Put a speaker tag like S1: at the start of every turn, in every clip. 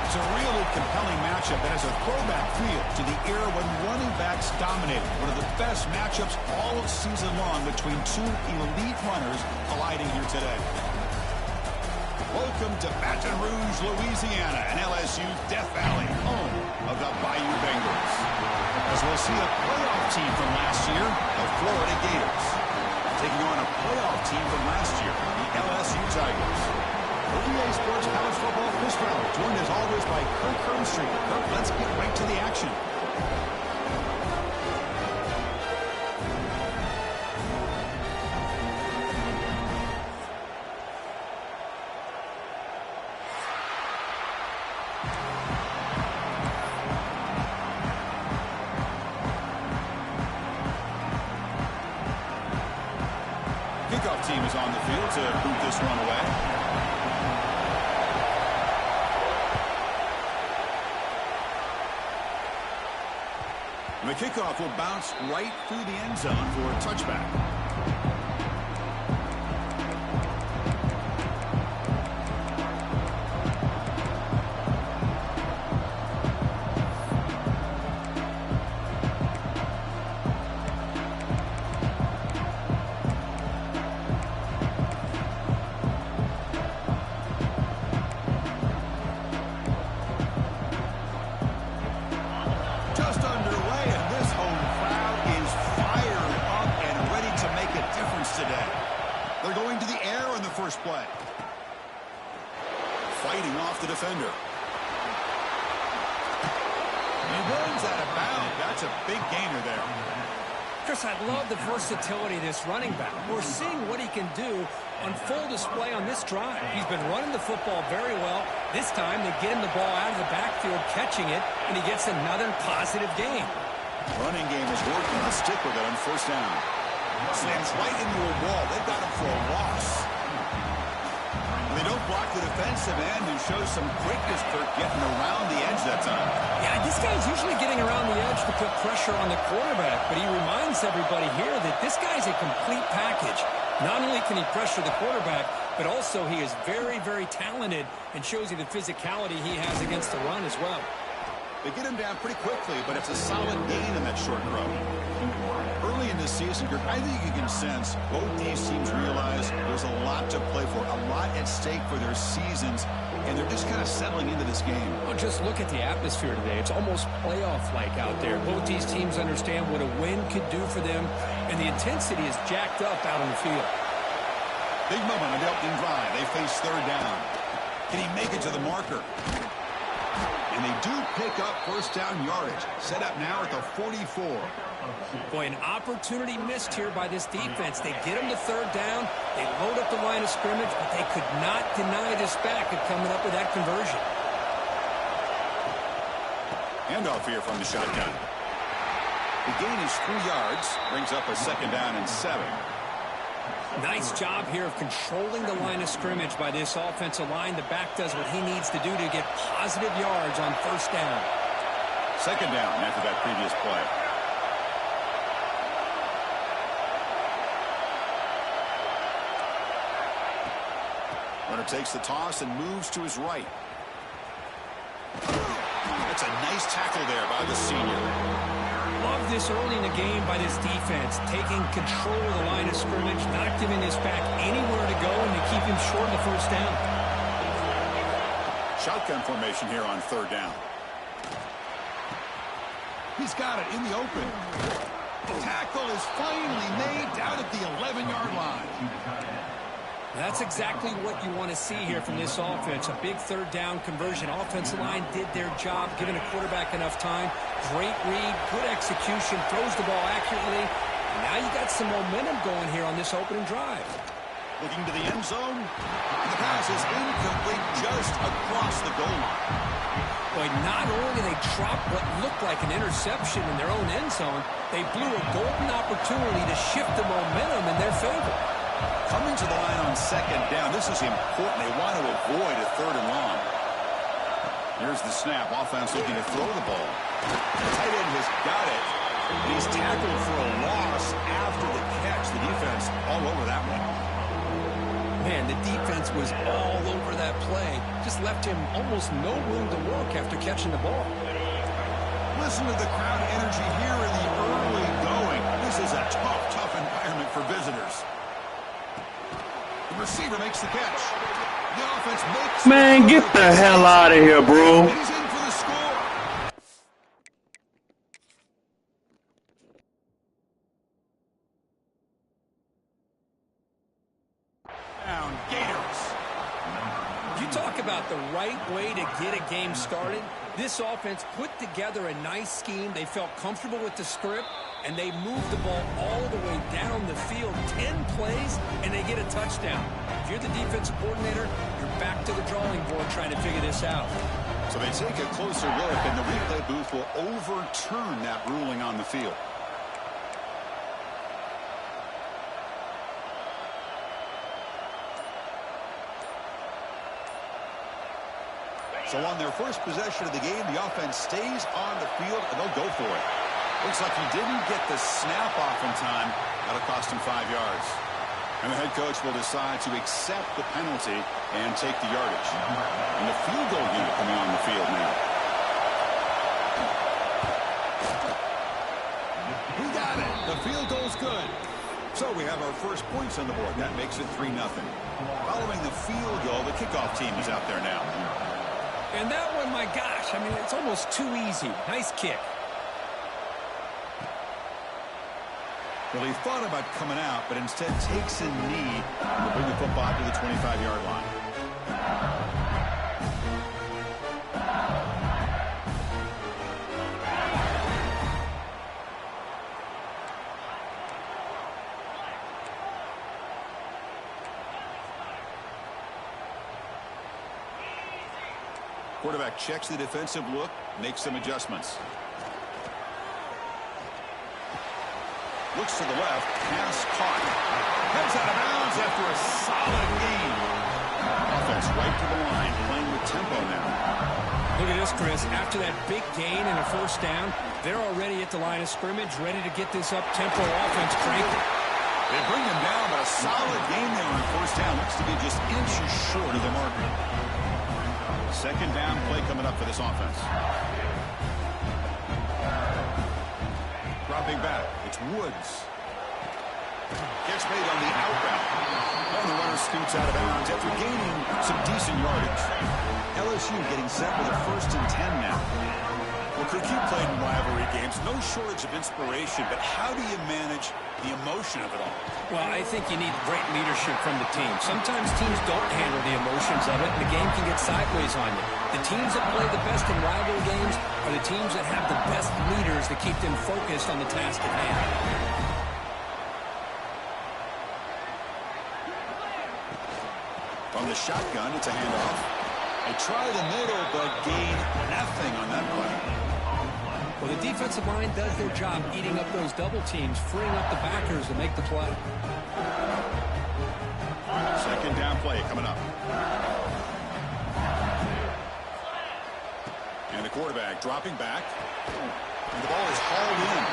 S1: It's a really compelling matchup that has a throwback feel to the era when running backs dominated. One of the best matchups all season long between two elite runners colliding here today. Welcome to Baton Rouge, Louisiana, and LSU's Death Valley, home of the Bayou Bengals. As we'll see a playoff team from last year, the Florida Gators, taking on a playoff team from last year, the LSU Tigers. For EA Sports College Football, Chris Fowler, joined as always by Kirk Herbstreit. Kirk, let's get right to the action. Kickoff team is on the field to boot this one away. The kickoff will bounce right through the end zone for a touchback. Just underway, and this home crowd is fired up and ready to make a difference today. They're going to the air on the first play. Fighting off the defender. He runs out of bounds. That's a big gainer there.
S2: Chris, I love the versatility of this running back. We're seeing what he can do on full display on this drive. He's been running the football very well. This time, they get him the ball out of the backfield, catching it, and he gets another positive gain.
S1: Running game is working. Let's stick with it on first down. Slams right into a wall. They've got him for a loss. They don't block the defensive end and show some quickness for getting around the edge that time.
S2: Yeah, this guy's usually getting around the edge to put pressure on the quarterback, but he reminds everybody here that this guy's a complete package. Not only can he pressure the quarterback, but also he is very, very talented and shows you the physicality he has against the run as well.
S1: They get him down pretty quickly, but it's a solid gain in that short throw. Early in this season, I think you can sense both these teams realize there's a lot to play for, a lot at stake for their seasons, and they're just kind of settling into this game.
S2: Well, just look at the atmosphere today. It's almost playoff-like out there. Both these teams understand what a win could do for them, and the intensity is jacked up out on the field.
S1: Big moment on the opening drive. They face third down. Can he make it to the marker? And they do pick up first down yardage. Set up now at the 44.
S2: Boy, an opportunity missed here by this defense. They get him to third down. They load up the line of scrimmage, but they could not deny this back of coming up with that conversion.
S1: Handoff here from the shotgun. The gain is 3 yards. Brings up a second down and 7.
S2: Nice job here of controlling the line of scrimmage by this offensive line. The back does what he needs to do to get positive yards on first down.
S1: Second down after that previous play. Runner takes the toss and moves to his right. That's a nice tackle there by the senior.
S2: Love this early in the game by this defense, taking control of the line of scrimmage, not giving this back anywhere to go, and to keep him short of the first down.
S1: Shotgun formation here on third down. He's got it in the open. The tackle is finally made down at the 11-yard line.
S2: That's exactly what you want to see here from this offense. A big third down conversion. Offensive line did their job, giving a quarterback enough time. Great read, good execution, throws the ball accurately. Now you got some momentum going here on this opening drive.
S1: Looking to the end zone. The pass is incomplete just across the goal line.
S2: Boy, not only did they drop what looked like an interception in their own end zone, they blew a golden opportunity to shift the momentum in their favor.
S1: Coming to the line on second down, this is important. They want to avoid a third and long. Here's the snap. Offense looking to throw the ball. The tight end has got it. And he's tackled for a loss after the catch. The defense all over that one.
S2: Man, the defense was all over that play. Just left him almost no room to work after catching the ball.
S1: Listen to the crowd energy here in the early going. This is a tough environment for visitors. The receiver makes the catch. The offense makes...
S3: Man, get the hell out of here, bro.
S1: He's in for the score. Down, Gators.
S2: You talk about the right way to get a game started. This offense put together a nice scheme. They felt comfortable with the script, and they moved the ball all the way down the field. 10 plays, and they get a touchdown. If you're the defensive coordinator, you're back to the drawing board trying to figure this out.
S1: So they take a closer look, and the replay booth will overturn that ruling on the field. So on their first possession of the game, the offense stays on the field, and they'll go for it. Looks like he didn't get the snap off in time. That'll cost him 5 yards. And the head coach will decide to accept the penalty and take the yardage. And the field goal unit coming on the field now. We got it. The field goal's good. So we have our first points on the board. That makes it 3-0. Following the field goal, the kickoff team is out there now.
S2: And that one, my gosh, I mean, it's almost too easy. Nice kick.
S1: Well, he thought about coming out, but instead takes a knee to bring the football to the 25-yard line. Quarterback checks the defensive look, makes some adjustments. Looks to the left, pass caught. Heads out of bounds after a solid gain. Offense right to the line, playing with tempo now.
S2: Look at this, Chris. After that big gain and a first down, they're already at the line of scrimmage, ready to get this up-tempo offense cranking.
S1: They bring him down, but a solid gain there on first down. Looks to be just inches short of the marker. Second down play coming up for this offense. Dropping back, it's Woods. Gets made on the out route. And the runner scoots out of bounds after gaining some decent yardage. LSU getting set with a 1st and 10 now. Well, Cook, you played in rivalry games. No shortage of inspiration, but how do you manage the emotion of it all?
S2: Well, I think you need great leadership from the team. Sometimes teams don't handle the emotions of it, and the game can get sideways on you. The teams that play the best in rivalry games are the teams that have the best leaders to keep them focused on the task at hand.
S1: From the shotgun, it's a handoff. They try the middle, but gain nothing on that play.
S2: Well, the defensive line does their job eating up those double teams, freeing up the backers to make the play.
S1: Second down play coming up. And the quarterback dropping back. And the ball is hauled in.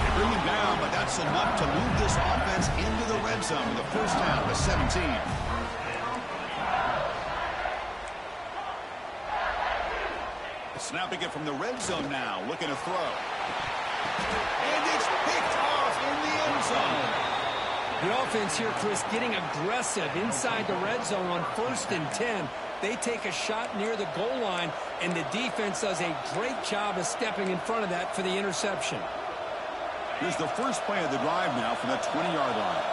S1: They bring him down, but that's enough to move this offense into the red zone with a first down to 17. Snapping it from the red zone now, looking to throw. And it's picked off in the end zone.
S2: The offense here, Chris, getting aggressive inside the red zone on 1st and 10. They take a shot near the goal line, and the defense does a great job of stepping in front of that for the interception.
S1: Here's the first play of the drive now from that 20-yard line.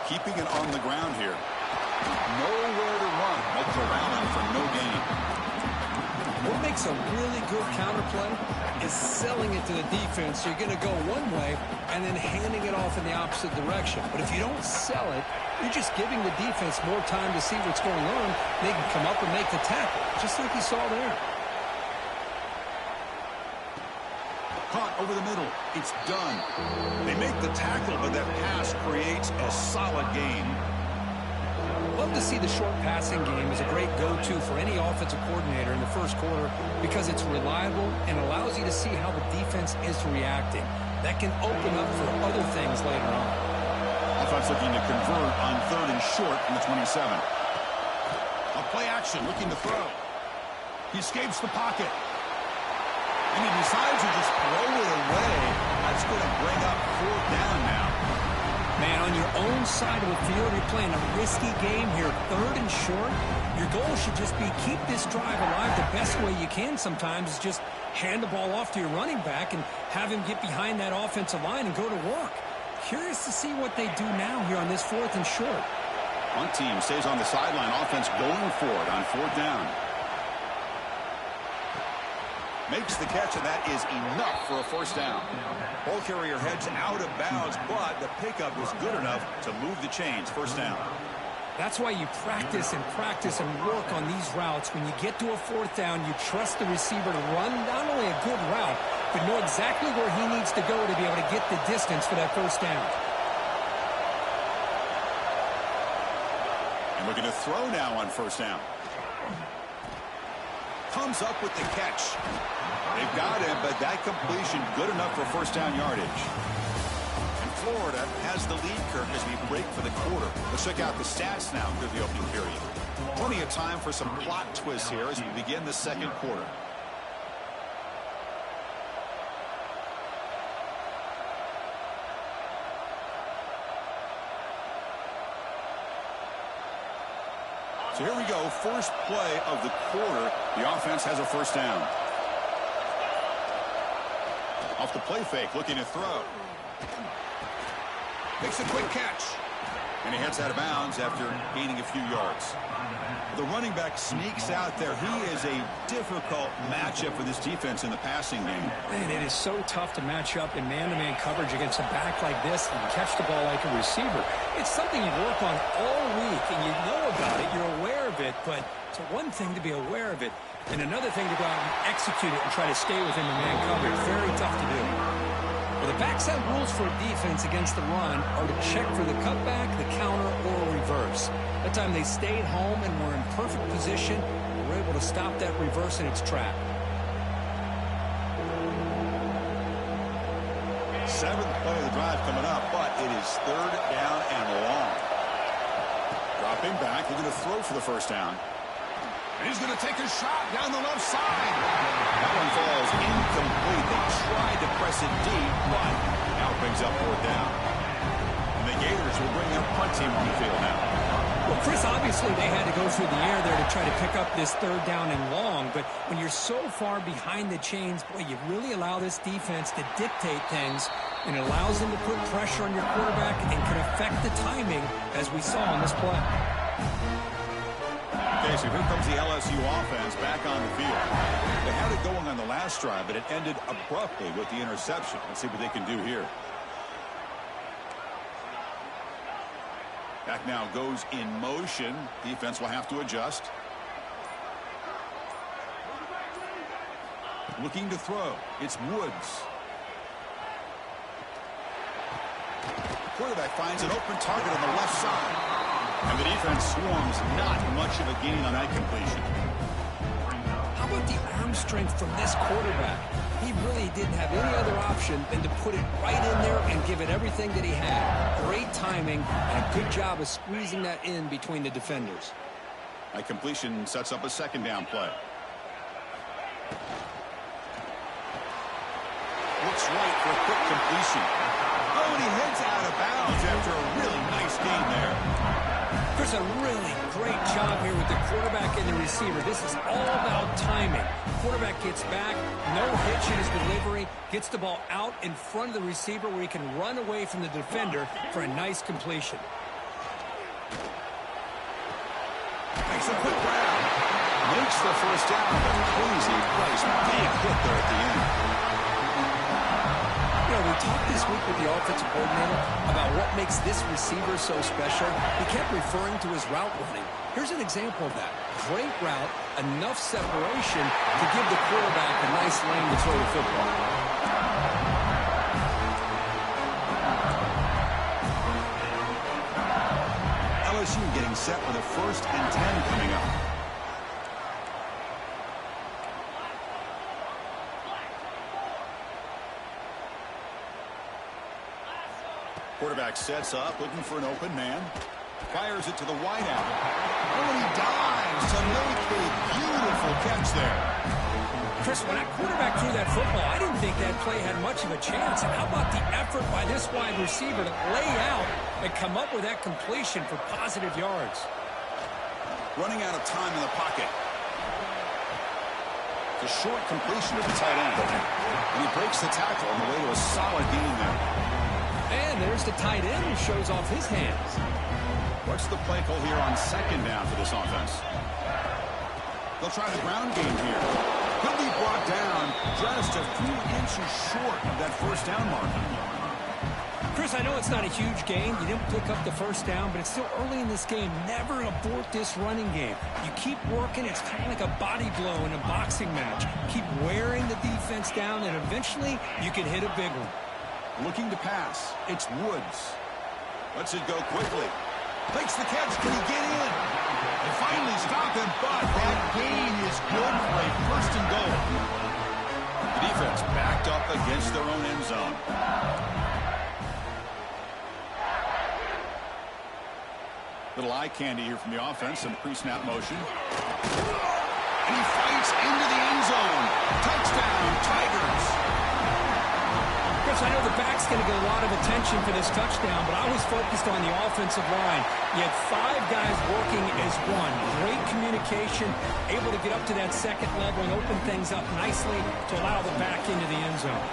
S1: Keeping it on the ground here. Nowhere to run. Makes around him for no gain.
S2: What makes a really good counterplay is selling it to the defense. You're going to go one way and then handing it off in the opposite direction. But if you don't sell it, you're just giving the defense more time to see what's going on. They can come up and make the tackle, just like you saw there.
S1: Caught over the middle. It's done. They make the tackle, but that pass creates a solid gain.
S2: Love to see the short passing game as a great go-to for any offensive coordinator in the first quarter because it's reliable and allows you to see how the defense is reacting. that can open up for other things later on.
S1: Offense looking to convert on 3rd and short from the 27. A play action, looking to throw. He escapes the pocket. And he decides to just throw it away. That's going to bring up 4th down now.
S2: Man, on your own side of the field, you're playing a risky game here, 3rd and short. Your goal should just be keep this drive alive the best way you can sometimes is just hand the ball off to your running back and have him get behind that offensive line and go to work. Curious to see what they do now here on this 4th and short.
S1: One team stays on the sideline. Offense going for it on 4th down. Makes the catch, and that is enough for a 1st down. Ball carrier heads out of bounds, but the pickup was good enough to move the chains. 1st down.
S2: That's why you practice and work on these routes. When you get to a 4th down, you trust the receiver to run not only a good route, but know exactly where he needs to go to be able to get the distance for that 1st down.
S1: And looking to throw now on 1st down. Comes up with the catch. They've got him, but that completion good enough for 1st down yardage. And Florida has the lead, Kirk, as we break for the quarter. Let's check out the stats now through the opening period. Plenty of time for some plot twists here as we begin the 2nd quarter. So here we go, first play of the quarter. The offense has a 1st down. Off the play fake, looking to throw. Makes a quick catch. And he heads out of bounds after gaining a few yards. The running back sneaks out there. He is a difficult matchup for this defense in the passing game.
S2: Man, it is so tough to match up in man-to-man coverage against a back like this and catch the ball like a receiver. It's something you work on all week, and you know about it. You're aware of it, but it's one thing to be aware of it, and another thing to go out and execute it and try to stay within the man coverage. Very tough to do. Well, the backside rules for a defense against the run are to check for the cutback, the counter, or reverse. That time they stayed home and were in perfect position and were able to stop that reverse in its track.
S1: 7th play of the drive coming up, but it is 3rd down and long. Dropping back, looking to throw for the 1st down. And he's going to take a shot down the left side. That one falls incomplete. They tried to press it deep, but now it brings up 4th down. And the Gators will bring their punt team on the field now.
S2: Well, Chris, obviously they had to go through the air there to try to pick up this 3rd down and long, but when you're so far behind the chains, boy, you really allow this defense to dictate things, and it allows them to put pressure on your quarterback and can affect the timing, as we saw on this play.
S1: Okay, so here comes the LSU offense back on the field. They had it going on the last drive, but it ended abruptly with the interception. Let's see what they can do here. Back now goes in motion. Defense will have to adjust. Looking to throw. It's Woods. Quarterback finds an open target on the left side. And the defense swarms, not much of a gain on that completion.
S2: How about the arm strength from this quarterback? He really didn't have any other option than to put it right in there and give it everything that he had. Great timing and a good job of squeezing that in between the defenders.
S1: That completion sets up a 2nd down play. Looks right for a quick completion. Oh, and he heads out of bounds after a really nice game there.
S2: There's a really great job here with the quarterback and the receiver. This is all about timing. Quarterback gets back, no hitch in his delivery, gets the ball out in front of the receiver where he can run away from the defender for a nice completion.
S1: Makes a quick grab. Makes the 1st down, but crazy price. Big hit there at the end.
S2: You know, we talked this week with the offensive coordinator about what makes this receiver so special. He kept referring to his route running. Here's an example of that. Great route, enough separation to give the quarterback a nice lane to throw the football.
S1: LSU getting set with a 1st and 10 coming up. Quarterback sets up, looking for an open man. Fires it to the wide out. Oh, and he dives to make a beautiful catch there.
S2: Chris, when that quarterback threw that football, I didn't think that play had much of a chance. How about the effort by this wide receiver to lay out and come up with that completion for positive yards?
S1: Running out of time in the pocket. The short completion to the tight end. And he breaks the tackle on the way to a solid gain there.
S2: And there's the tight end who shows off his hands.
S1: What's the play call here on second down for this offense? They'll try the ground game here. He'll be brought down just a few inches short of that first down mark.
S2: Chris, I know it's not a huge gain. You didn't pick up the first down, but it's still early in this game. Never abort this running game. You keep working. It's kind of like a body blow in a boxing match. Keep wearing the defense down, and eventually you can hit a big one.
S1: Looking to pass. It's Woods. Lets it go quickly. Makes the catch. Can he get in? They finally stop him, but that gain is good for a first and goal. The defense backed up against their own end zone. Little eye candy here from the offense. Some pre-snap motion. And he fights into the end zone. Touchdown, Tigers.
S2: Chris, I know the back's going to get a lot of attention for this touchdown, but I was focused on the offensive line. You had 5 guys working as one. Great communication, able to get up to that second level and open things up nicely to allow the back into the end zone.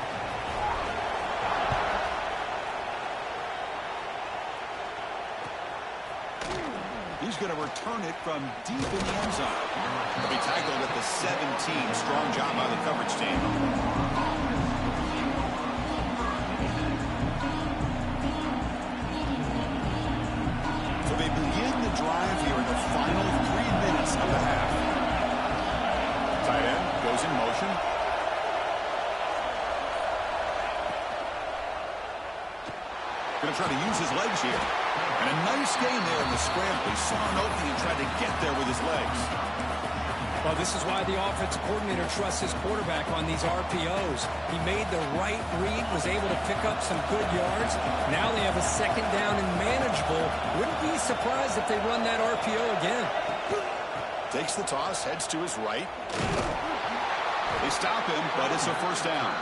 S1: He's going to return it from deep in the end zone. He'll be tackled at the 17. Strong job by the coverage team. So they begin the drive here in the final 3 minutes of the half. Tight end goes in motion. Going to try to use his legs here. And a nice game there in the scramble. He saw an opening and tried to get there with his legs.
S2: Well, this is why the offensive coordinator trusts his quarterback on these RPOs. He made the right read, was able to pick up some good yards. Now they have a second down and manageable. Wouldn't be surprised if they run that RPO again.
S1: Takes the toss, heads to his right. They stop him, but it's a first down.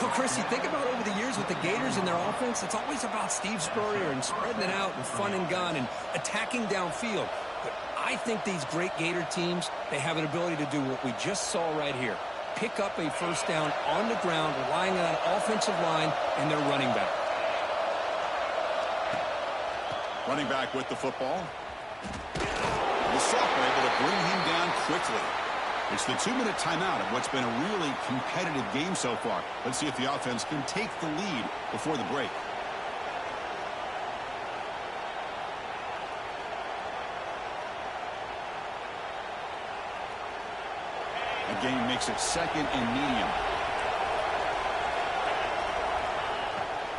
S2: Well, Chris, you think about over the years with the Gators and their offense, it's always about Steve Spurrier and spreading it out and fun and gun and attacking downfield. But I think these great Gator teams, they have an ability to do what we just saw right here. Pick up a first down on the ground, relying on an offensive line and their running back.
S1: Running back with the football. The sophomore able to bring him down quickly. It's the 2-minute timeout of what's been a really competitive game so far. Let's see if the offense can take the lead before the break. The game makes it second and medium.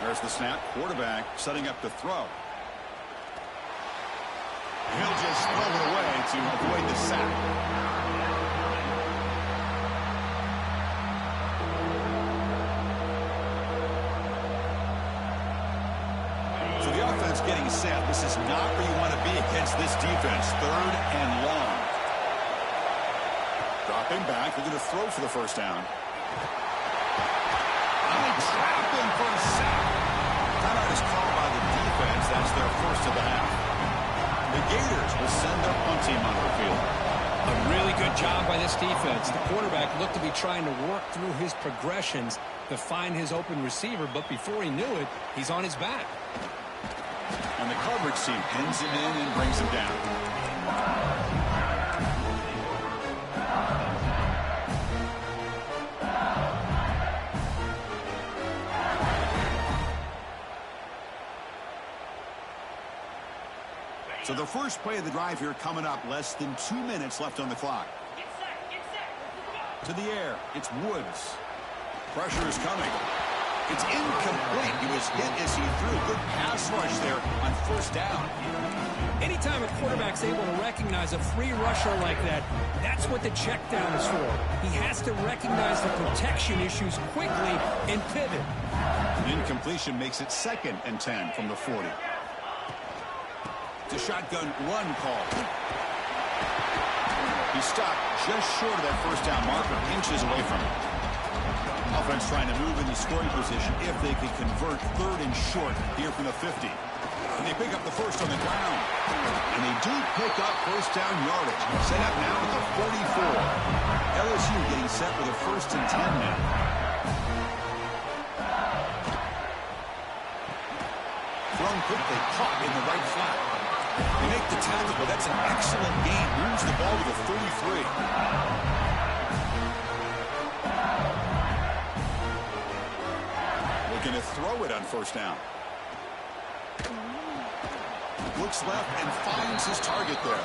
S1: There's the snap. Quarterback setting up to throw. He'll just throw it away to avoid the sack. Getting set. This is not where you want to be against this defense. 3rd and long. Dropping back. They're going to throw for the first down. They trap him for a sack. Timeout is called by the defense. That's their first of the half. The Gators will send their punt team onto the field.
S2: A really good job by this defense. The quarterback looked to be trying to work through his progressions to find his open receiver, but before he knew it, he's on his back.
S1: And the coverage team pins him in and brings him down. So the first play of the drive here coming up. Less than 2 minutes left on the clock. To the air. It's Woods. Pressure is coming. It's incomplete. He was hit as he threw. Good pass rush there on first down.
S2: Anytime a quarterback's able to recognize a free rusher like that, that's what the check down is for. He has to recognize the protection issues quickly and pivot.
S1: Incompletion makes it 2nd and 10 from the 40. It's a shotgun run call. He stopped just short of that first down marker, inches away from it. Offense trying to move into scoring position if they could convert 3rd and short here from the 50. And they pick up the first on the ground. And they do pick up first down yardage. Set up now at the 44. LSU getting set for the 1st and 10 now. Thrown quickly, caught in the right flat. They make the tackle, but that's an excellent gain. Moves the ball to the 33. Looking to throw it on first down. Looks left and finds his target there.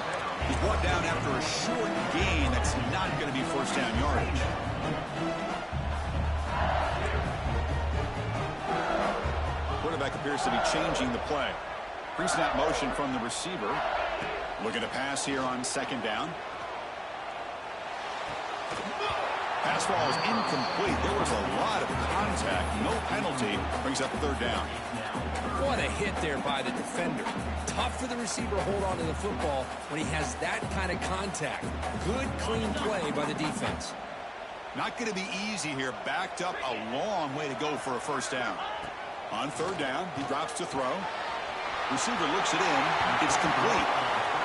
S1: He's brought down after a short gain. That's not going to be first down yardage. Quarterback appears to be changing the play. Pre-snap motion from the receiver. Looking to pass here on 2nd down. Pass ball is incomplete. There was a lot of contact. No penalty. Brings up 3rd down.
S2: What a hit there by the defender. Tough for the receiver to hold on to the football when he has that kind of contact. Good, clean play by the defense.
S1: Not going to be easy here. Backed up a long way to go for a first down. On 3rd down, he drops to throw. Receiver looks it in. It's complete.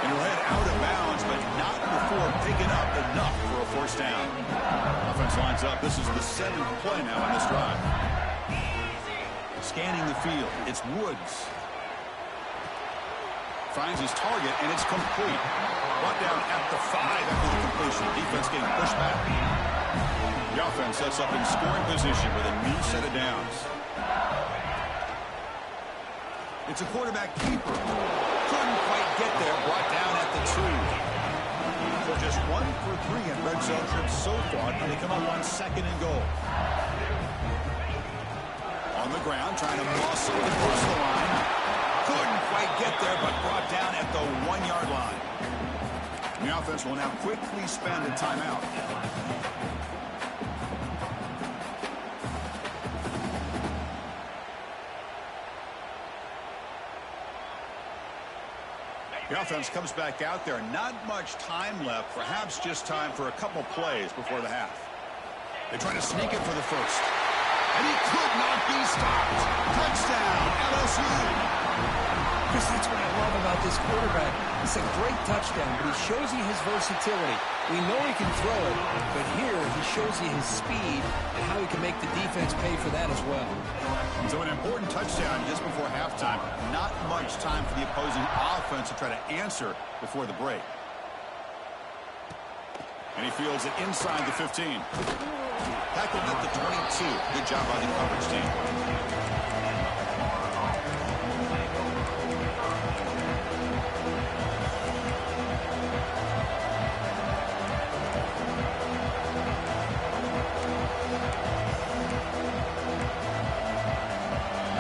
S1: And he'll head out of bounds, but not before picking up enough for a first down. Offense lines up. This is the 7th play now on this drive. Scanning the field. It's Woods. Finds his target, and it's complete. Brought down at the 5 after the completion. Defense getting pushed back. The offense sets up in scoring position with a new set of downs. It's a quarterback keeper. Couldn't quite get there. Brought down at the 2. So just 1 for 3 in red zone trips so far. And they come up on 2nd and goal. On the ground, trying to muscle across the line. Couldn't quite get there, but brought down at the 1-yard line. And the offense will now quickly spend a timeout. The offense comes back out there. Not much time left. Perhaps just time for a couple plays before the half. They try to sneak it for the first. And he could not be stopped. Touchdown, LSU.
S2: Chris, that's what I love about this quarterback. It's a great touchdown, but he shows you his versatility. We know he can throw it, but here he shows you his speed and how he can make the defense pay for that as well.
S1: So an important touchdown just before halftime. Not much time for the opposing offense to try to answer before the break. And he fields it inside the 15. Tackled at the 22. Good job by the coverage team.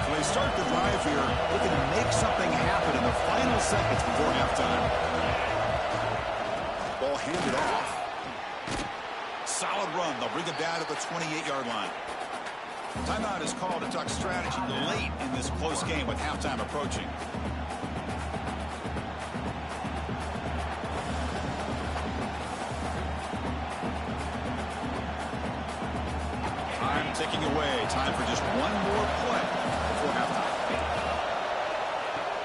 S1: So they start the drive here, looking to make something happen in the final seconds before halftime. Ball handed off. Solid run. They'll bring it down at the 28-yard line. Timeout is called to talk strategy late in this close game with halftime approaching. Time ticking away. Time for just one more play before halftime.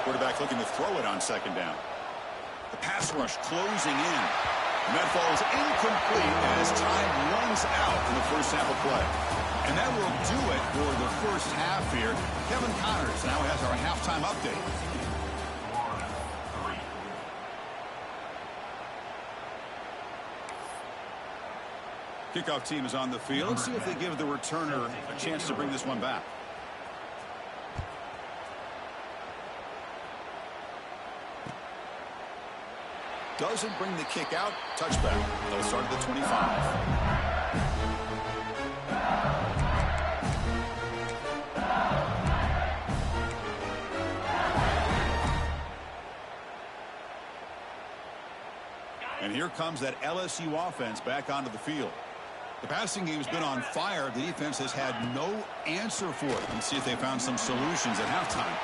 S1: Quarterback looking to throw it on 2nd down. The pass rush closing in. And that falls incomplete as time runs out in the first half of play. And that will do it for the first half here. Kevin Connors now has our halftime update. Kickoff team is on the field. Let's see if they give the returner a chance to bring this one back. Doesn't bring the kick out. Touchback. They'll start at the 25. here comes that LSU offense back onto the field. The passing game's been on fire. The defense has had no answer for it. Let's see if they found some solutions at halftime.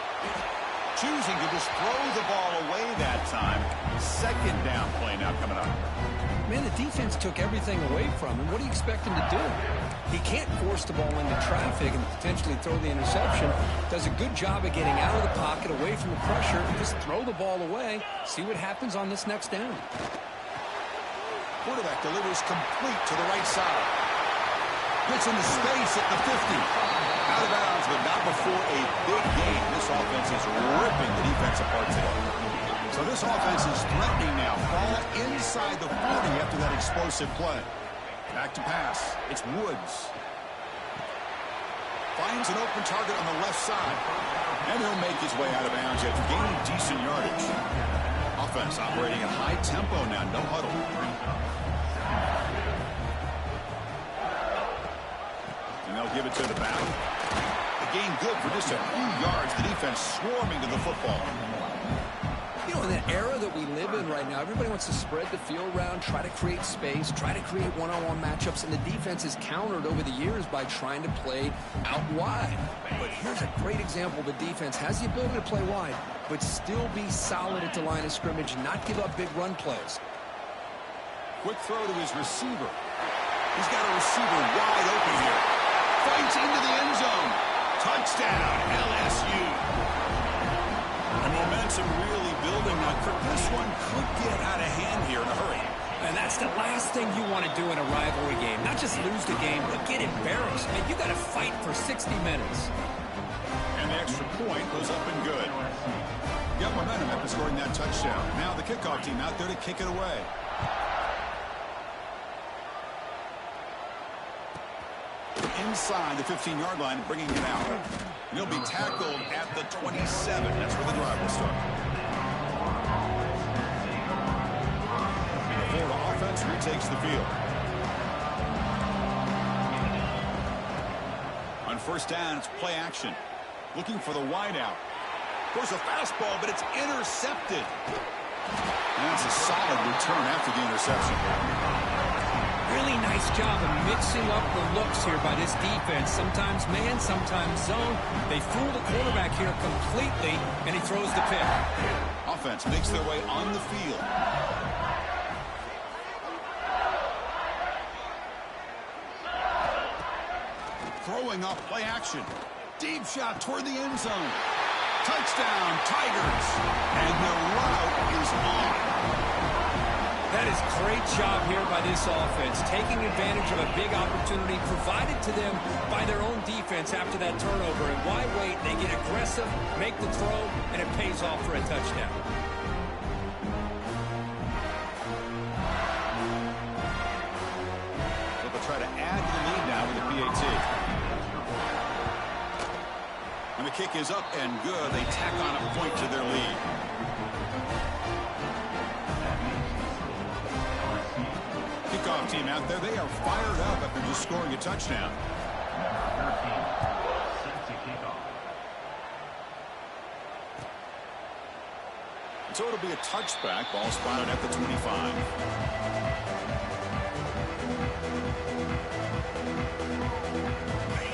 S1: Choosing to just throw the ball away that time. Second down play now coming up.
S2: Man, the defense took everything away from him. What do you expect him to do? He can't force the ball into traffic and potentially throw the interception. Does a good job of getting out of the pocket, away from the pressure, and just throw the ball away. See what happens on this next down.
S1: Quarterback delivers complete to the right side. Gets into space at the 50. Out of bounds, but not before a big gain. This offense is ripping the defense apart today. So this offense is threatening now. Ball inside the 40 after that explosive play. Back to pass. It's Woods. Finds an open target on the left side. And he'll make his way out of bounds after gaining decent yardage. Offense operating at high tempo now. No huddle. And they'll give it to the back. The gain good for just a few yards. The defense swarming to the football.
S2: You know, in the era that we live in right now, everybody wants to spread the field around, try to create space, try to create one-on-one matchups, and the defense is countered over the years by trying to play out wide. But here's a great example. The defense has the ability to play wide, but still be solid at the line of scrimmage and not give up big run plays.
S1: Quick throw to his receiver. He's got a receiver wide open here. Fights into the end zone. Touchdown, LSU. And momentum really building now. This one could get out of hand here in a hurry.
S2: And that's the last thing you want to do in a rivalry game. Not just lose the game, but get embarrassed. Man, you got to fight for 60 minutes.
S1: And the extra point goes up and good. Got momentum after scoring that touchdown. Now the kickoff team out there to kick it away. Inside the 15-yard line, bringing it out. And he'll be tackled at the 27. That's where the drive will start. The Florida offense retakes the field. On first down, it's play action. Looking for the wideout. There's a fastball, but it's intercepted. And that's a solid return after the interception.
S2: Really nice job of mixing up the looks here by this defense. Sometimes man, sometimes zone. They fool the quarterback here completely, and he throws the pick.
S1: Offense makes their way on the field. Throwing off play action. Deep shot toward the end zone. Touchdown, Tigers. And the route is on.
S2: That is a great job here by this offense, taking advantage of a big opportunity provided to them by their own defense after that turnover. And why wait? They get aggressive, make the throw, and it pays off for a touchdown.
S1: So they'll try to add to the lead now with the PAT. And the kick is up and good. They tack on a point to their lead. Kickoff team out there, they are fired up after just scoring a touchdown. So it'll be a touchback. Ball spotted at the 25.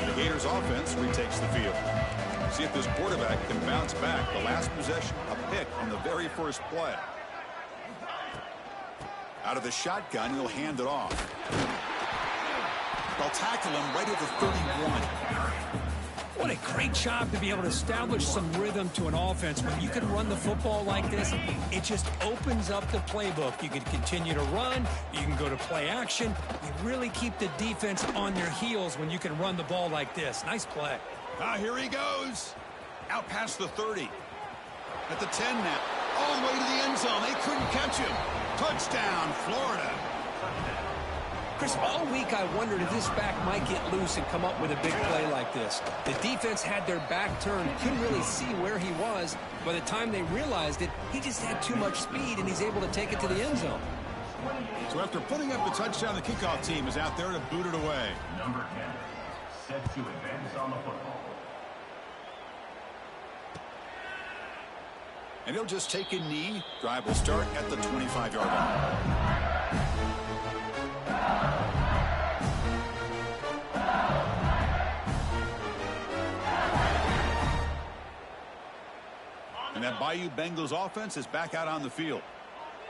S1: The Gators offense retakes the field. See if this quarterback can bounce back. The last possession, a pick on the very first play. Out of the shotgun, he'll hand it off. They'll tackle him right at the 31.
S2: What a great job to be able to establish some rhythm to an offense. When you can run the football like this, it just opens up the playbook. You can continue to run. You can go to play action. You really keep the defense on their heels when you can run the ball like this. Nice play.
S1: Here he goes. Out past the 30. At the 10 now. All the way to the end zone. They couldn't catch him. Touchdown, Florida.
S2: Chris, all week I wondered if this back might get loose and come up with a big play like this. The defense had their back turned, couldn't really see where he was. By the time they realized it, he just had too much speed, and he's able to take it to the end zone.
S1: So after putting up the touchdown, the kickoff team is out there to boot it away.
S4: Number 10, set to advance on the football.
S1: And he'll just take a knee. Drive will start at the 25-yard line. And that Bayou Bengals offense is back out on the field.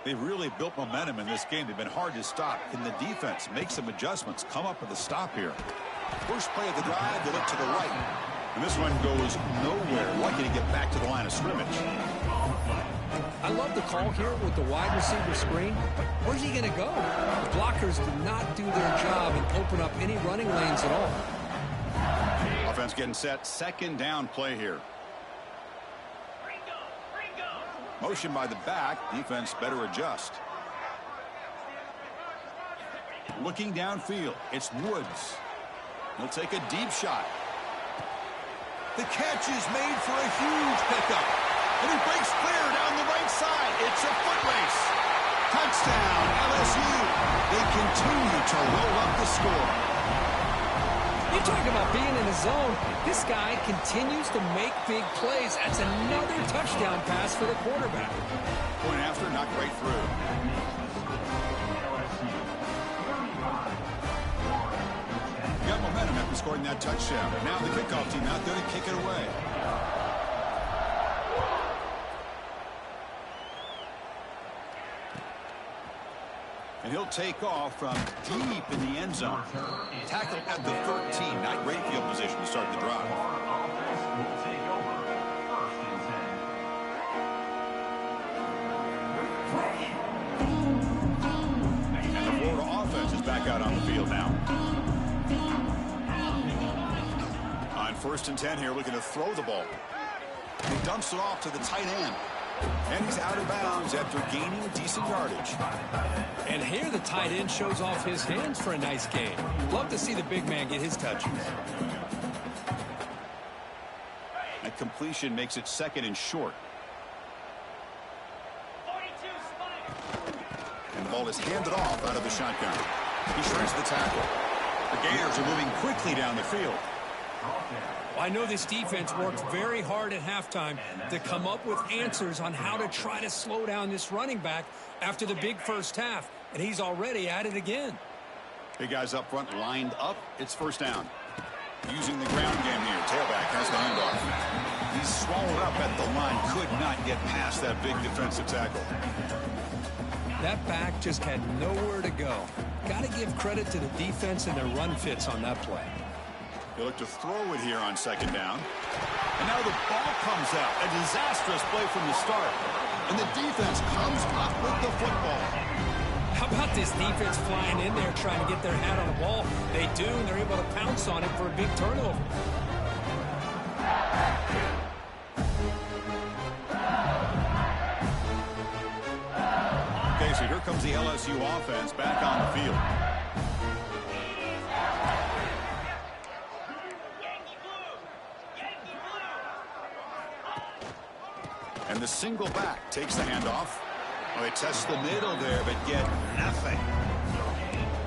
S1: They've really built momentum in this game. They've been hard to stop. Can the defense make some adjustments, come up with a stop here? First play of the drive, they look to the right. And this one goes nowhere. Lucky to get back to the line of scrimmage.
S2: I love the call here with the wide receiver screen, but where's he going to go? The blockers did not do their job and open up any running lanes at all.
S1: Offense getting set. Second down play here. Motion by the back. Defense better adjust. Looking downfield. It's Woods. He'll take a deep shot. The catch is made for a huge pickup. And he breaks clear down the right side. It's a foot race. Touchdown, LSU. They continue to roll up the score.
S2: You talk about being in the zone. This guy continues to make big plays. That's another touchdown pass for the quarterback.
S1: Point after, knocked right through. Got momentum after scoring that touchdown. Now the kickoff team out there to kick it away. And he'll take off from deep in the end zone. Tackled at the 13. Not great field position to start the drive. And the Florida offense is back out on the field now. On 1st and 10 here, looking to throw the ball. He dumps it off to the tight end. And he's out of bounds after gaining decent yardage.
S2: And here the tight end shows off his hands for a nice game. Love to see the big man get his touches.
S1: That completion makes it 2nd and short. And the ball is handed off out of the shotgun. He shreds the tackle. The Gators are moving quickly down the field.
S2: I know this defense worked very hard at halftime to come up with answers on how to try to slow down this running back after the big first half, and he's already at it again.
S1: Big guys up front lined up. It's 1st down. Using the ground game here. Tailback has the handoff. He's swallowed up at the line. Could not get past that big defensive tackle.
S2: That back just had nowhere to go. Got to give credit to the defense and their run fits on that play.
S1: They look to throw it here on 2nd down. And now the ball comes out. A disastrous play from the start. And the defense comes up with the football.
S2: How about this defense flying in there trying to get their hat on the ball? They do, and they're able to pounce on it for a big turnover.
S1: Okay, so here comes the LSU offense back on the field. And the single back takes the handoff. Well, they test the middle there, but get nothing.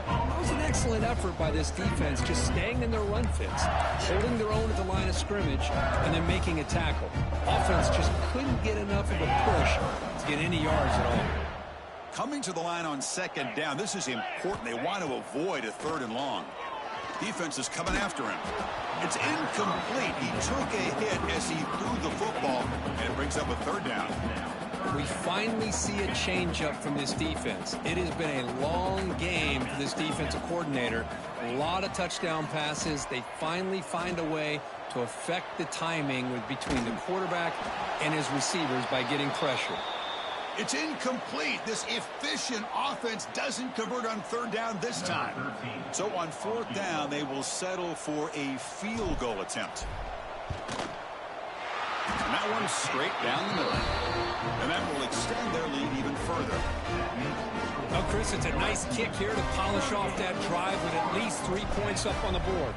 S2: That was an excellent effort by this defense, just staying in their run fits, holding their own at the line of scrimmage, and then making a tackle. Offense just couldn't get enough of a push to get any yards at all.
S1: Coming to the line on 2nd down, this is important. They want to avoid a 3rd and long. Defense is coming after him. It's incomplete. He took a hit as he threw the football, and it brings up a 3rd down.
S2: We finally see a change-up from this defense. It has been a long game for this defensive coordinator. A lot of touchdown passes. They finally find a way to affect the timing between the quarterback and his receivers by getting pressure.
S1: It's incomplete. This efficient offense doesn't convert on 3rd down this time. So on 4th down, they will settle for a field goal attempt. And that one's straight down the middle. And that will extend their lead even further.
S2: Well, Chris, it's a nice kick here to polish off that drive with at least 3 points up on the board.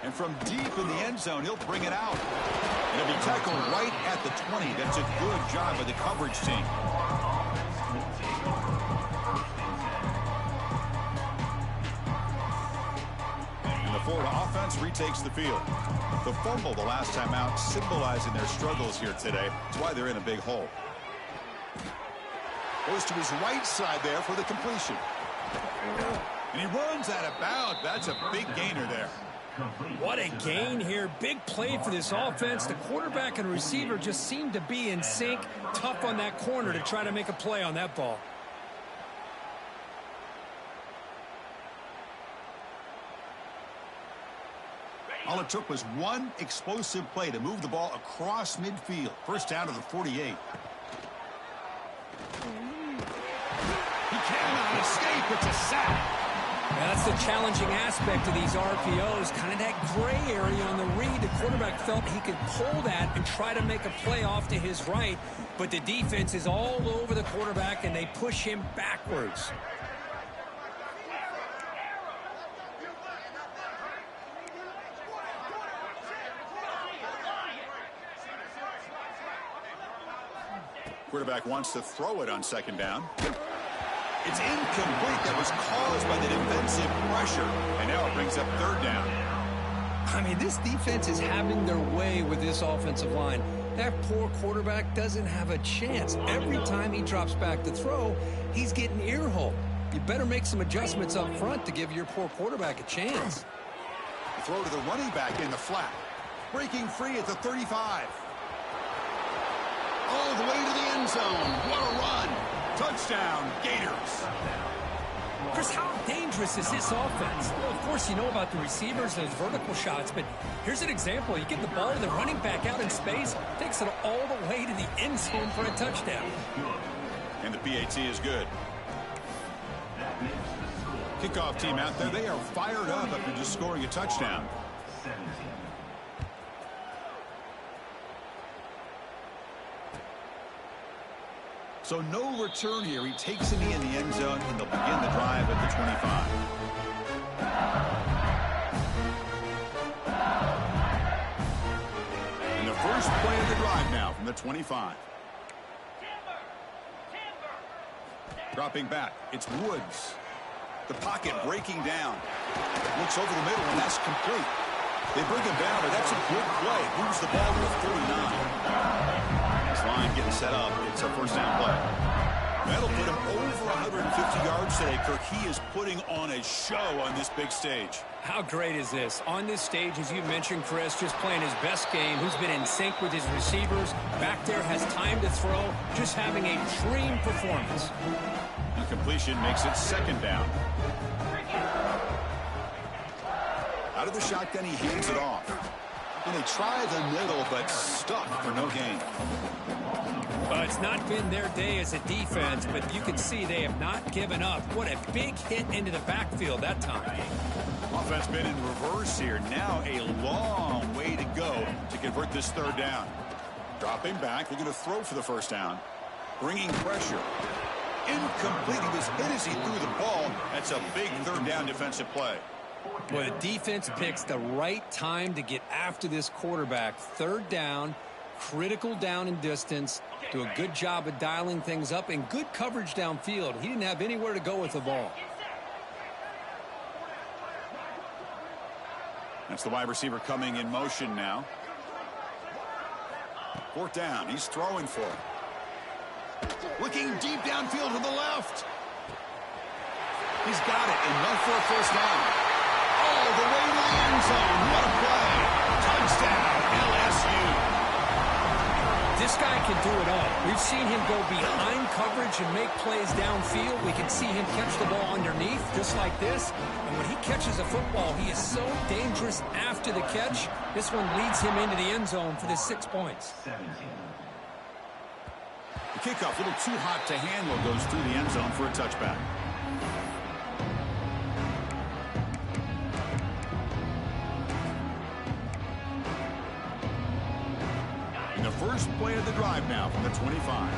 S1: And from deep in the end zone, he'll bring it out. And he'll be tackled right at the 20. That's a good job by the coverage team. And the Florida offense retakes the field. The fumble the last time out, symbolizing their struggles here today. That's why they're in a big hole. Goes to his right side there for the completion. And he runs out of bounds. That's a big gainer there.
S2: What a gain here. Big play for this offense. The quarterback and receiver just seem to be in sync. Tough on that corner to try to make a play on that ball.
S1: All it took was one explosive play to move the ball across midfield. First down to the 48. He cannot escape. It's a sack.
S2: Now, that's the challenging aspect of these RPOs, kind of that gray area on the read. The quarterback felt he could pull that and try to make a play off to his right, but the defense is all over the quarterback, and they push him backwards.
S1: Quarterback wants to throw it on second down. It's incomplete. That was caused by the defensive pressure. And now it brings up third down.
S2: I mean, this defense is having their way with this offensive line. That poor quarterback doesn't have a chance. Every time he drops back to throw, he's getting ear-hole. You better make some adjustments up front to give your poor quarterback a chance.
S1: Throw to the running back in the flat. Breaking free at the 35. All the way to the end zone. What a run. Touchdown, Gators.
S2: Chris, how dangerous is this offense? Well, of course, you know about the receivers, those vertical shots, but here's an example. You get the ball to the running back out in space, takes it all the way to the end zone for a touchdown.
S1: And the PAT is good. Kickoff team out there, they are fired up after just scoring a touchdown. So no return here. He takes it in the end zone, and they'll begin the drive at the 25. And the first play of the drive now from the 25. Dropping back, it's Woods. The pocket breaking down. Looks over the middle, and that's complete. They bring him down, but that's a good play. Moves the ball to the 49. Line getting set up. It's a first down play. That'll put him over 150 yards today, Kirk. He is putting on a show on this big stage.
S2: How great is this? On this stage, as you mentioned, Chris, just playing his best game. Who's been in sync with his receivers. Back there has time to throw. Just having a dream performance.
S1: The completion makes it second down. Out of the shotgun, he hands it off. And they try the middle, but stuck for no gain.
S2: It's not been their day as a defense, but you can see they have not given up. What a big hit into the backfield that time.
S1: Offense been in reverse here. Now a long way to go to convert this third down. Dropping back, they're going to throw for the first down. Bringing pressure. Incomplete. He was hit as he threw the ball. That's a big third down defensive play.
S2: Well, the defense picks the right time to get after this quarterback. Third down, critical down and distance. Do a good job of dialing things up and good coverage downfield. He didn't have anywhere to go with the ball.
S1: That's the wide receiver coming in motion now. Fourth down. He's throwing for it. Looking deep downfield to the left. He's got it. Enough for a first down. All the way to the end zone. What a play. Touchdown, LSU.
S2: This guy can do it all. We've seen him go behind coverage and make plays downfield. We can see him catch the ball underneath, just like this. And when he catches a football, he is so dangerous after the catch. This one leads him into the end zone for the 6 points.
S1: The kickoff, a little too hot to handle, goes through the end zone for a touchback. The first play of the drive now from the 25.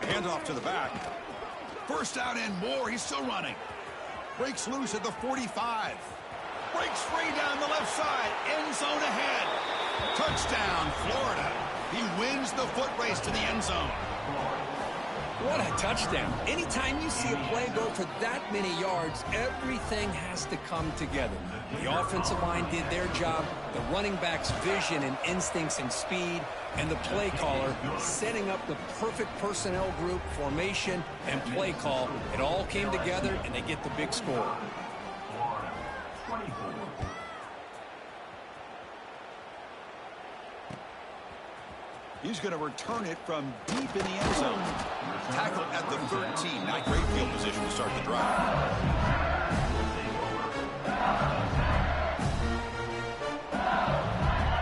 S1: Handoff to the back. First out and more. He's still running. Breaks loose at the 45. Breaks free down the left side. End zone ahead. Touchdown, Florida. He wins the foot race to the end zone.
S2: What a touchdown. Anytime you see a play go for that many yards, everything has to come together. The offensive line did their job, the running back's vision and instincts and speed, and the play caller setting up the perfect personnel group, formation, and play call. It all came together, and they get the big score.
S1: He's going to return it from deep in the end zone. Tackle at the 13. Not great field position to start the drive.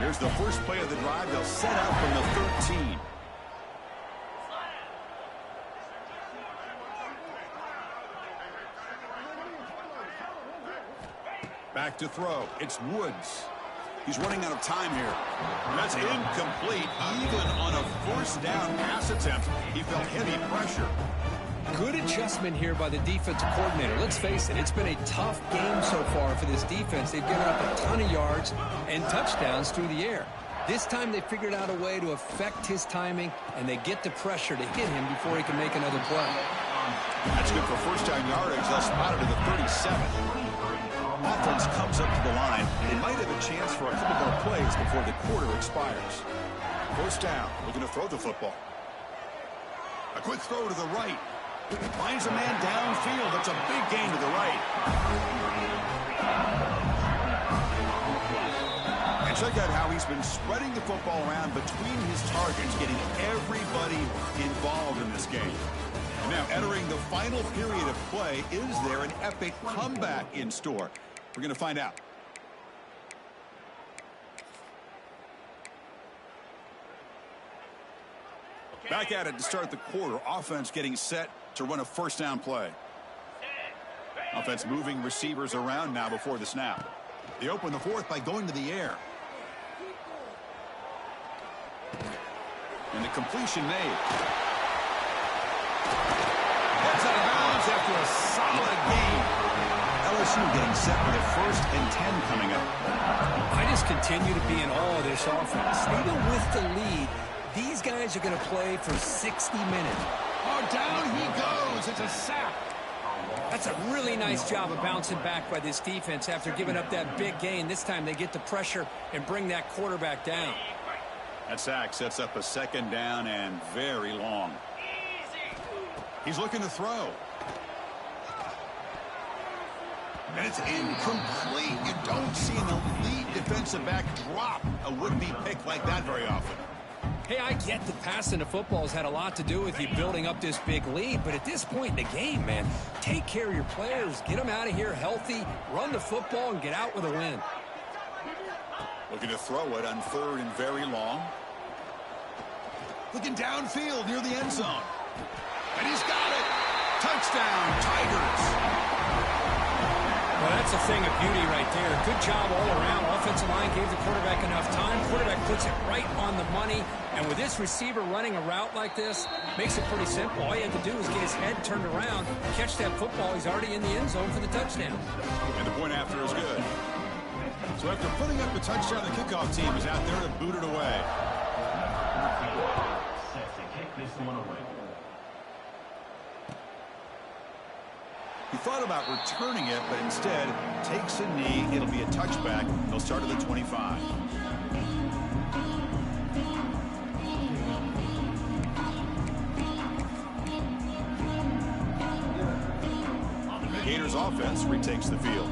S1: Here's the first play of the drive. They'll set out from the 13. Back to throw. It's Woods. He's running out of time here. That's incomplete. Even on a first down pass attempt, he felt heavy pressure.
S2: Good adjustment here by the defensive coordinator. Let's face it, it's been a tough game so far for this defense. They've given up a ton of yards and touchdowns through the air. This time they figured out a way to affect his timing, and they get the pressure to hit him before he can make another play.
S1: That's good for first down yardage. They'll spot it at the 37. Offense comes up to the line. They might have a chance for a couple more plays before the quarter expires. First down. Looking to throw the football. A quick throw to the right. Finds a man downfield. That's a big gain to the right. And check out how he's been spreading the football around between his targets, getting everybody involved in this game. Now entering the final period of play, is there an epic comeback in store? We're going to find out. Back at it to start the quarter. Offense getting set to run a first down play. Offense moving receivers around now before the snap. They open the fourth by going to the air. And the completion made. Gets out of bounds after a solid game. LSU getting set with a 1st and 10 coming up.
S2: I just continue to be in awe of this offense. Even with the lead, these guys are going to play for 60 minutes.
S1: Oh, down he goes. It's a sack.
S2: That's a really nice job of bouncing back by this defense after giving up that big gain. This time they get the pressure and bring that quarterback down.
S1: That sack sets up a second down and very long. He's looking to throw. And it's incomplete. You don't see an elite defensive back drop a would-be pick like that very often.
S2: Hey, I get that passing the football has had a lot to do with you building up this big lead, but at this point in the game, man, take care of your players. Get them out of here healthy, run the football, and get out with a win.
S1: Looking to throw it on 3rd and very long. Looking downfield near the end zone. And he's got it. Touchdown, Tigers.
S2: Well, that's a thing of beauty right there. Good job all around. Offensive line gave the quarterback enough time. Quarterback puts it right on the money. And with this receiver running a route like this, makes it pretty simple. All you have to do is get his head turned around, catch that football. He's already in the end zone for the touchdown.
S1: And the point after is good. So after putting up a touchdown, the kickoff team is out there to boot it away.
S4: Set to kick this one away.
S1: He thought about returning it, but instead takes a knee. It'll be a touchback. They'll start at the 25. The Gators offense retakes the field.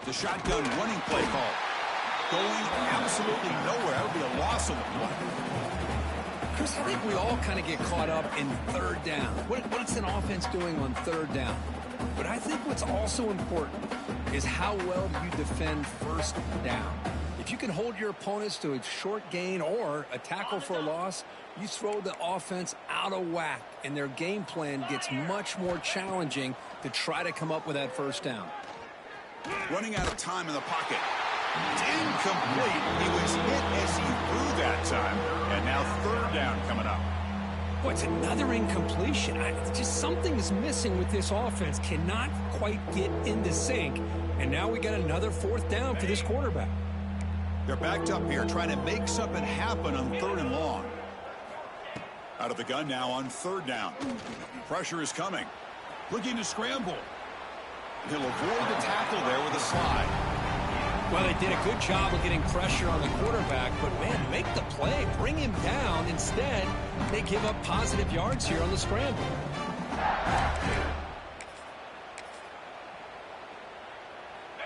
S1: The shotgun running play call. Going absolutely nowhere. That would be a loss of the play.
S2: Chris, I think we all kind of get caught up in 3rd down. What's an offense doing on 3rd down? But I think what's also important is how well do you defend 1st down. If you can hold your opponents to a short gain or a tackle for a loss, you throw the offense out of whack, and their game plan gets much more challenging to try to come up with that 1st down.
S1: Running out of time in the pocket. It's incomplete. He was hit as he threw that time. And now 3rd down coming up.
S2: Boy, it's another incompletion. Just something is missing with this offense. Cannot quite get into sync. And now we got another 4th down for this quarterback.
S1: They're backed up here, trying to make something happen on 3rd and long. Out of the gun now on 3rd down. Pressure is coming. Looking to scramble. He'll avoid the tackle there with a slide.
S2: Well, they did a good job of getting pressure on the quarterback, but, man, make the play. Bring him down. Instead, they give up positive yards here on the scramble.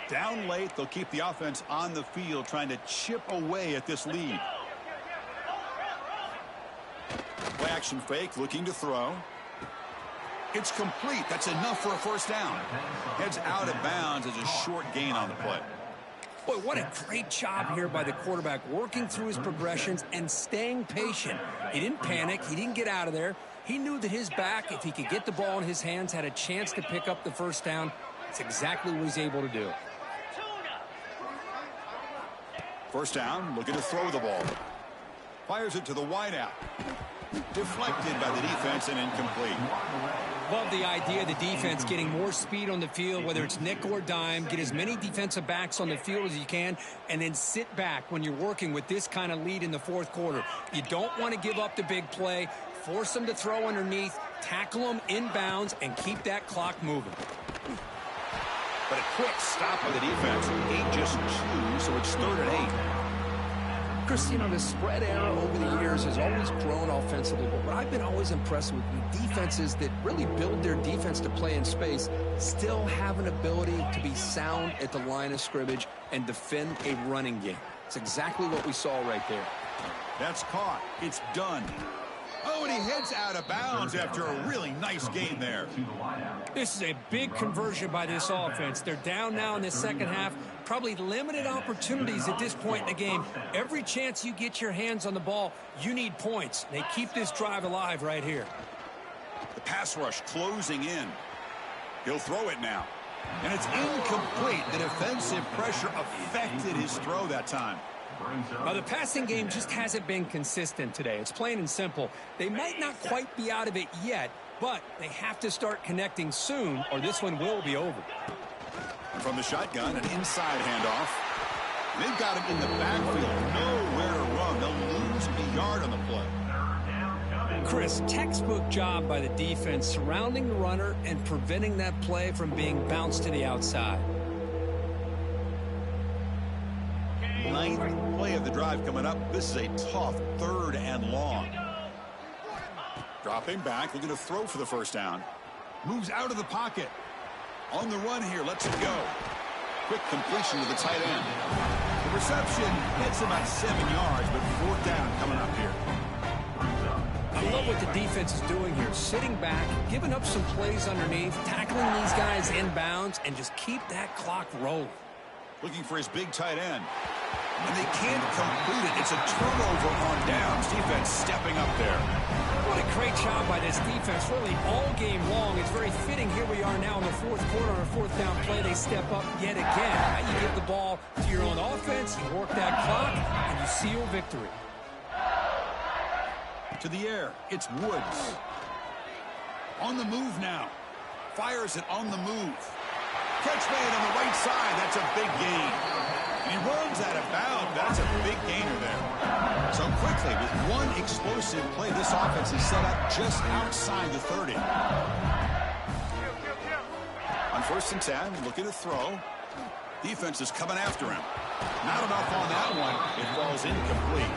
S1: Down late, they'll keep the offense on the field, trying to chip away at this lead. Play action fake, looking to throw. It's complete. That's enough for a 1st down. Heads out of bounds as a short gain on the play.
S2: Boy, what a great job here by the quarterback, working through his progressions and staying patient. He didn't panic. He didn't get out of there. He knew that his back, if he could get the ball in his hands, had a chance to pick up the 1st down. It's exactly what he's able to do.
S1: 1st down, looking to throw the ball. Fires it to the wideout. Deflected by the defense and incomplete.
S2: Love the idea of the defense getting more speed on the field, whether it's nickel or dime. Get as many defensive backs on the field as you can, and then sit back when you're working with this kind of lead in the 4th quarter. You don't want to give up the big play. Force them to throw underneath, tackle them inbounds, and keep that clock moving.
S1: But a quick stop by the defense. 8 just 2, so it's 3rd and 8.
S2: Chris, you know, the spread era over the years has always grown offensively, but what I've been always impressed with defenses that really build their defense to play in space still have an ability to be sound at the line of scrimmage and defend a running game. It's exactly what we saw right there.
S1: That's caught. It's done. Oh, and he heads out of bounds after a really nice game there.
S2: This is a big conversion by this offense. They're down now in the 2nd half. Probably limited opportunities at this point in the game. Every chance you get your hands on the ball, you need points. They keep this drive alive right here.
S1: The pass rush closing in. He'll throw it now. And it's incomplete. The defensive pressure affected his throw that time.
S2: Now, the passing game just hasn't been consistent today. It's plain and simple. They might not quite be out of it yet, but they have to start connecting soon, or this one will be over.
S1: From the shotgun, an inside handoff. They've got him in the backfield. Nowhere to run. They'll lose a yard on the play.
S2: Chris, textbook job by the defense surrounding the runner and preventing that play from being bounced to the outside.
S1: 9th play of the drive coming up. This is a tough 3rd and long. Dropping back, looking to throw for the 1st down. Moves out of the pocket. On the run here, lets it go. Quick completion to the tight end. The reception hits about 7 yards, but 4th down coming up here.
S2: I love what the defense is doing here. Sitting back, giving up some plays underneath, tackling these guys inbounds, and just keep that clock rolling.
S1: Looking for his big tight end. And they can't complete it. It's a turnover on downs. Defense stepping up there.
S2: What a great job by this defense, really all game long. It's very fitting. Here we are now in the 4th quarter on a 4th down play. They step up yet again. Now you give the ball to your own offense, you work that clock, and you seal victory.
S1: To the air, it's Woods. On the move now. Fires it on the move. Catch made on the right side. That's a big gain. And he runs out of bounds. That's a big gainer there. So quickly, with one explosive play, this offense is set up just outside the 30. On 1st and 10, looking to throw. Defense is coming after him. Not enough on that one. It falls incomplete.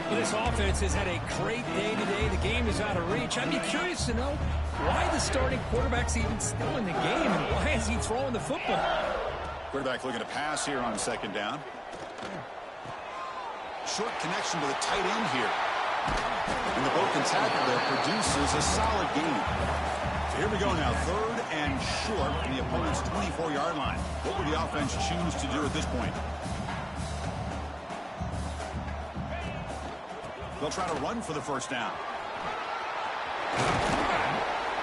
S2: Well, this offense has had a great day today. The game is out of reach. I'd be curious to know why the starting quarterback's even still in the game, and why is he throwing the football?
S1: Quarterback looking to pass here on 2nd down. Short connection to the tight end here. And the broken tackle there produces a solid gain. So here we go now, 3rd and short from the opponent's 24-yard line. What would the offense choose to do at this point? They'll try to run for the 1st down.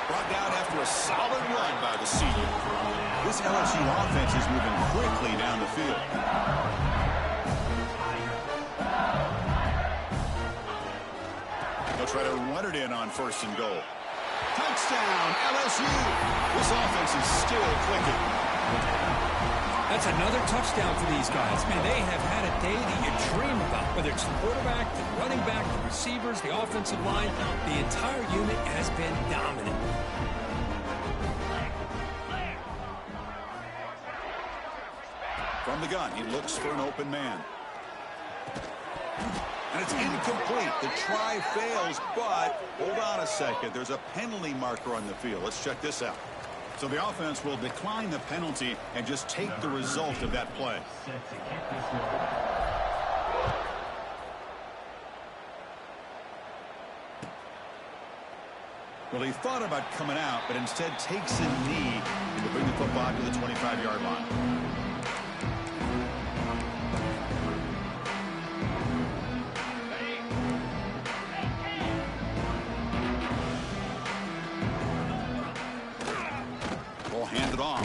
S1: Brought down after a solid run by the senior. This LSU offense is moving quickly down the field. They'll try to run it in on 1st and goal. Touchdown, LSU. This offense is still clicking.
S2: That's another touchdown for these guys. Man, they have had a day that you dream about, whether it's the quarterback, the running back, the receivers, the offensive line. The entire unit has been dominant.
S1: From the gun, he looks for an open man. And it's incomplete. The try fails, but hold on a second. There's a penalty marker on the field. Let's check this out. So the offense will decline the penalty and just take the result of that play. Well, he thought about coming out, but instead takes a knee to bring the football to the 25-yard line. Handed off.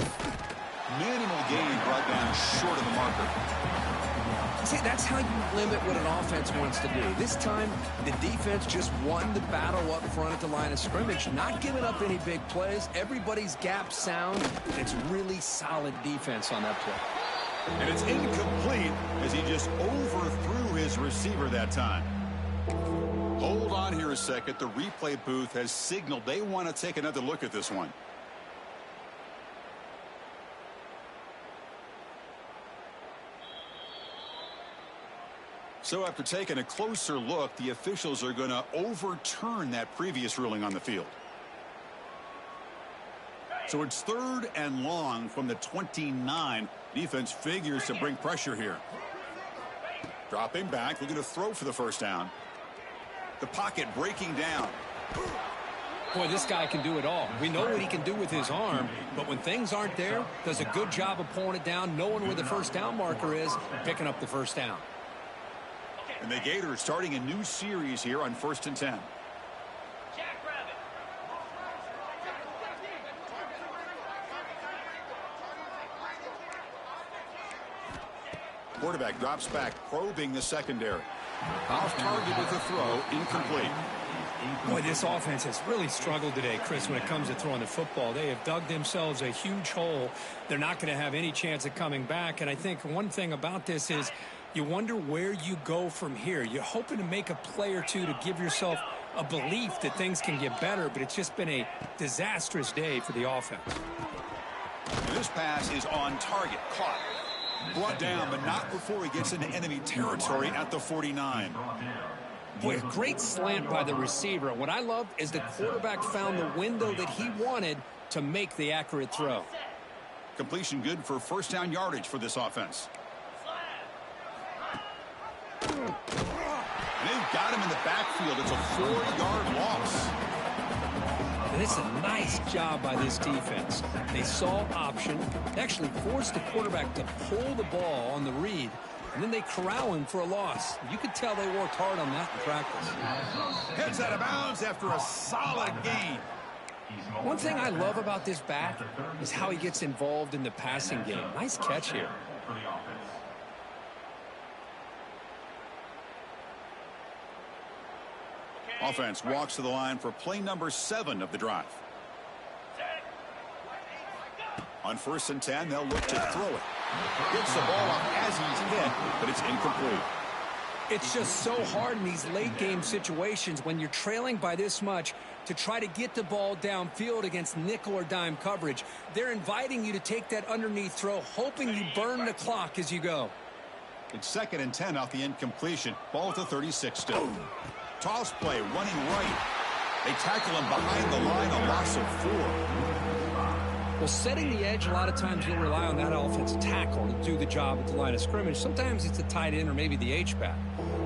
S1: Minimal gain brought down short of the marker.
S5: See, that's how you limit what an offense wants to do. This time, the defense just won the battle up front at the line of scrimmage, not giving up any big plays. Everybody's gap sound, and it's really solid defense on that play.
S1: And it's incomplete as he just overthrew his receiver that time. Hold on here a second. The replay booth has signaled they want to take another look at this one. So after taking a closer look, the officials are going to overturn that previous ruling on the field. So it's 3rd and long from the 29. Defense figures to bring pressure here. Dropping back, looking to throw for the first down. The pocket breaking down.
S2: Boy, this guy can do it all. We know what he can do with his arm, but when things aren't there, does a good job of pulling it down, knowing where the first down marker is, picking up the first down.
S1: And the Gators starting a new series here on 1st and 10. Quarterback drops back, probing the secondary. Off target with a throw, incomplete.
S2: Boy, this offense has really struggled today, Chris, when it comes to throwing the football. They have dug themselves a huge hole. They're not going to have any chance of coming back. And I think one thing about this is you wonder where you go from here. You're hoping to make a play or two to give yourself a belief that things can get better, but it's just been a disastrous day for the offense.
S1: And this pass is on target, caught. Brought down, but not before he gets into enemy territory at the 49.
S2: Boy, a great slant by the receiver. What I love is the quarterback found the window that he wanted to make the accurate throw.
S1: Completion good for first down yardage for this offense. And they've got him in the backfield. It's a 4-yard loss.
S2: And it's a nice job by this defense. They saw option, actually forced the quarterback to pull the ball on the read, and then they corral him for a loss. You could tell they worked hard on that in practice.
S1: Heads out of bounds after a solid gain.
S2: One thing I love about this back is how he gets involved in the passing game. Nice catch here.
S1: Offense walks to the line for play number 7 of the drive. On 1st and 10, they'll look to throw it. Gets the ball off as he's hit, but it's incomplete.
S2: It's just so hard in these late game situations when you're trailing by this much to try to get the ball downfield against nickel or dime coverage. They're inviting you to take that underneath throw, hoping you burn the clock as you go.
S1: It's 2nd and 10 off the incompletion. Ball at the 36 still. Toss play, running right. They tackle him behind the line, a loss of 4.
S2: Well, setting the edge, a lot of times you'll rely on that offensive tackle to do the job at the line of scrimmage. Sometimes it's a tight end or maybe the H-back.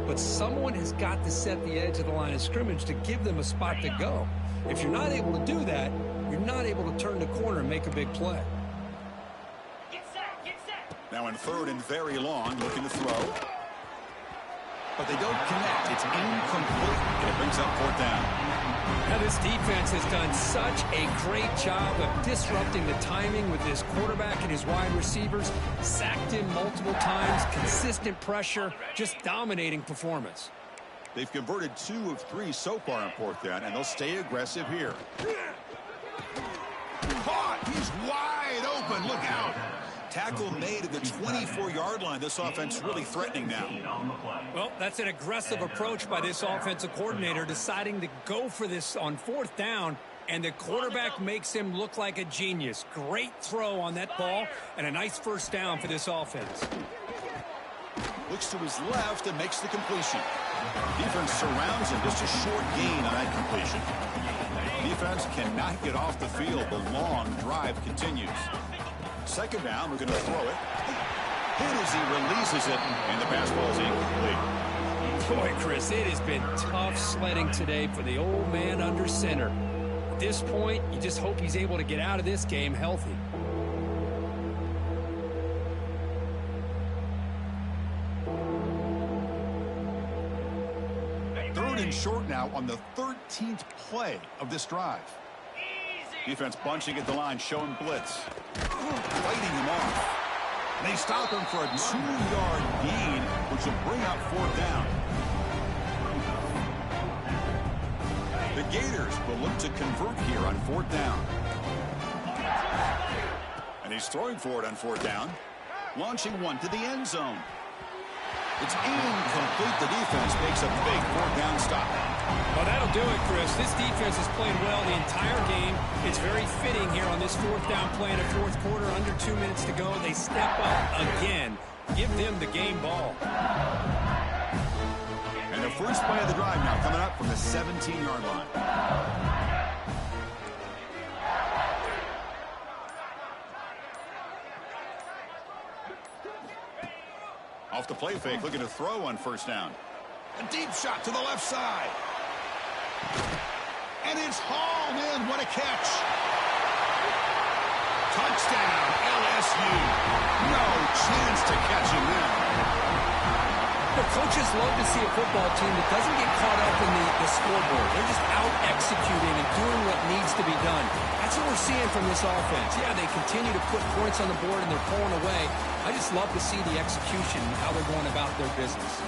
S2: But someone has got to set the edge of the line of scrimmage to give them a spot to go. If you're not able to do that, you're not able to turn the corner and make a big play.
S1: Now in 3rd and very long, looking to throw. But they don't connect. It's incomplete, and it brings up 4th down.
S2: Now, this defense has done such a great job of disrupting the timing with his quarterback and his wide receivers. Sacked him multiple times, consistent pressure, just dominating performance.
S1: They've converted 2 of 3 so far on 4th down, and they'll stay aggressive here. Caught! He's wide open. Look out! Tackle made at the 24-yard line. This offense really threatening now.
S2: Well, that's an aggressive approach by this offensive coordinator, deciding to go for this on 4th down, and the quarterback makes him look like a genius. Great throw on that ball, and a nice first down for this offense.
S1: Looks to his left and makes the completion. Defense surrounds him. Just a short gain on that completion. Defense cannot get off the field. The long drive continues. 2nd down, we're going to throw it. Hit as he releases it, and the pass ball is incomplete.
S2: Boy, Chris, it has been tough sledding today for the old man under center. At this point, you just hope he's able to get out of this game healthy.
S1: Third and short now on the 13th play of this drive. Defense bunching at the line, showing blitz. Fighting him off. They stop him for a 2-yard gain, which will bring up 4th down. The Gators will look to convert here on 4th down. And he's throwing for it on 4th down. Launching one to the end zone. It's incomplete. The defense makes a big 4th down stop.
S2: Well, that'll do it, Chris. This defense has played well the entire game. It's very fitting here on this 4th down play in the 4th quarter. Under 2 minutes to go. They step up again. Give them the game ball.
S1: And the first play of the drive now coming up from the 17-yard line. Off the play fake, looking to throw on 1st down. A deep shot to the left side. And it's hauled in. What a catch. Touchdown, LSU. No chance to catch him in.
S2: The coaches love to see a football team that doesn't get caught up in the scoreboard. They're just out executing and doing what needs to be done. That's what we're seeing from this offense. Yeah, they continue to put points on the board and they're pulling away. I just love to see the execution and how they're going about their business.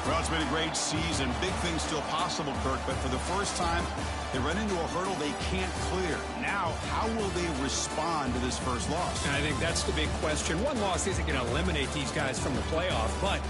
S1: Well, it's been a great season. Big things still possible, Kirk, but for the first time, they run into a hurdle they can't clear. Now, how will they respond to this first loss?
S2: And I think that's the big question. One loss isn't going to eliminate these guys from the playoff, but